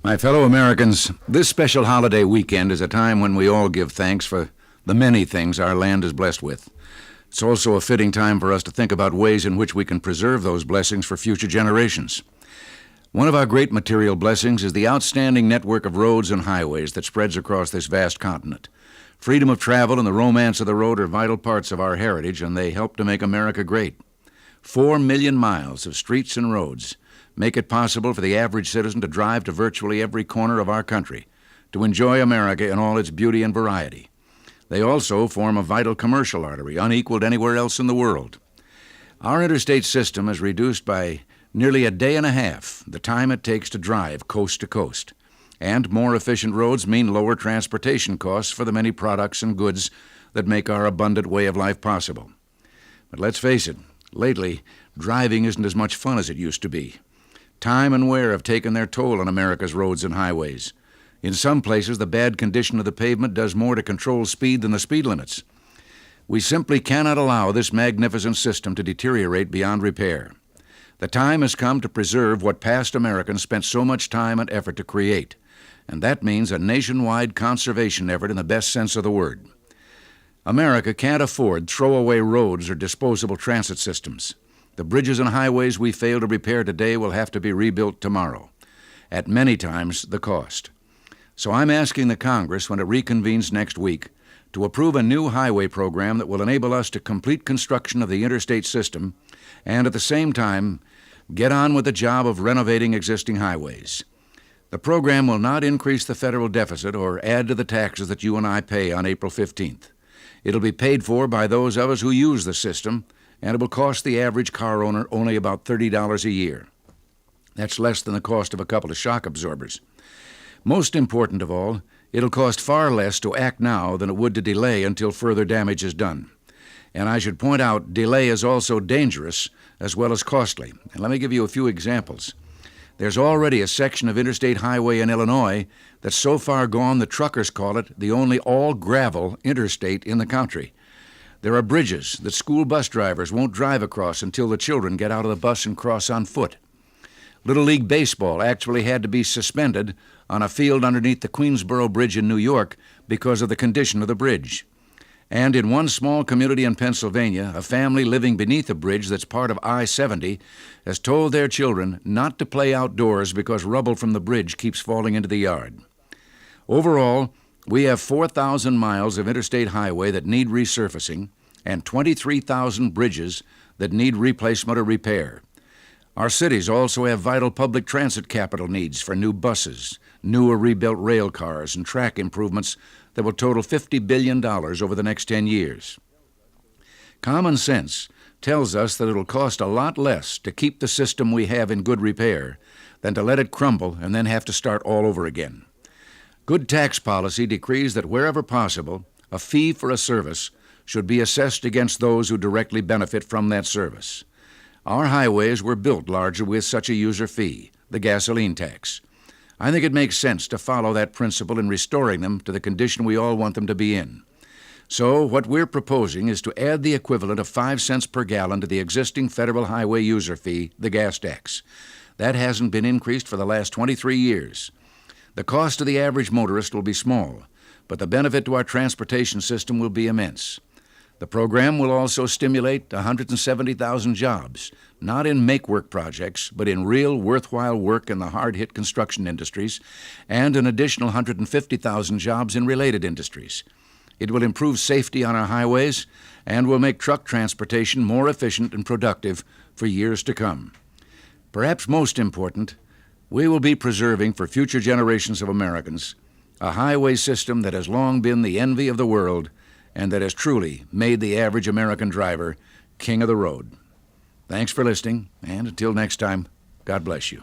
My fellow Americans, this special holiday weekend is a time when we all give thanks for the many things our land is blessed with. It's also a fitting time for us to think about ways in which we can preserve those blessings for future generations. One of our great material blessings is the outstanding network of roads and highways that spreads across this vast continent. Freedom of travel and the romance of the road are vital parts of our heritage, and they help to make America great. 4 million miles of streets and roads make it possible for the average citizen to drive to virtually every corner of our country, to enjoy America in all its beauty and variety. They also form a vital commercial artery, unequaled anywhere else in the world. Our interstate system has reduced by nearly a day and a half the time it takes to drive coast to coast. And more efficient roads mean lower transportation costs for the many products and goods that make our abundant way of life possible. But let's face it, lately, driving isn't as much fun as it used to be. Time and wear have taken their toll on America's roads and highways. In some places, the bad condition of the pavement does more to control speed than the speed limits. We simply cannot allow this magnificent system to deteriorate beyond repair. The time has come to preserve what past Americans spent so much time and effort to create, and that means a nationwide conservation effort in the best sense of the word. America can't afford throwaway roads or disposable transit systems. The bridges and highways we fail to repair today will have to be rebuilt tomorrow, at many times the cost. So I'm asking the Congress, when it reconvenes next week, to approve a new highway program that will enable us to complete construction of the interstate system and at the same time get on with the job of renovating existing highways. The program will not increase the federal deficit or add to the taxes that you and I pay on April 15th. It'll be paid for by those of us who use the system, and it will cost the average car owner only about $30 a year. That's less than the cost of a couple of shock absorbers. Most important of all, it'll cost far less to act now than it would to delay until further damage is done. And I should point out, delay is also dangerous as well as costly. And let me give you a few examples. There's already a section of interstate highway in Illinois that's so far gone the truckers call it the only all-gravel interstate in the country. There are bridges that school bus drivers won't drive across until the children get out of the bus and cross on foot. Little League Baseball actually had to be suspended on a field underneath the Queensboro Bridge in New York because of the condition of the bridge. And in one small community in Pennsylvania, a family living beneath a bridge that's part of I-70 has told their children not to play outdoors because rubble from the bridge keeps falling into the yard. Overall, we have 4,000 miles of interstate highway that need resurfacing and 23,000 bridges that need replacement or repair. Our cities also have vital public transit capital needs for new buses, new or rebuilt rail cars, and track improvements that will total $50 billion over the next 10 years. Common sense tells us that it'll cost a lot less to keep the system we have in good repair than to let it crumble and then have to start all over again. Good tax policy decrees that wherever possible, a fee for a service should be assessed against those who directly benefit from that service. Our highways were built largely with such a user fee, the gasoline tax. I think it makes sense to follow that principle in restoring them to the condition we all want them to be in. So what we're proposing is to add the equivalent of 5 cents per gallon to the existing federal highway user fee, the gas tax. That hasn't been increased for the last 23 years. The cost to the average motorist will be small, but the benefit to our transportation system will be immense. The program will also stimulate 170,000 jobs, not in make-work projects, but in real, worthwhile work in the hard-hit construction industries, and an additional 150,000 jobs in related industries. It will improve safety on our highways and will make truck transportation more efficient and productive for years to come. Perhaps most important, we will be preserving for future generations of Americans a highway system that has long been the envy of the world and that has truly made the average American driver king of the road. Thanks for listening, and until next time, God bless you.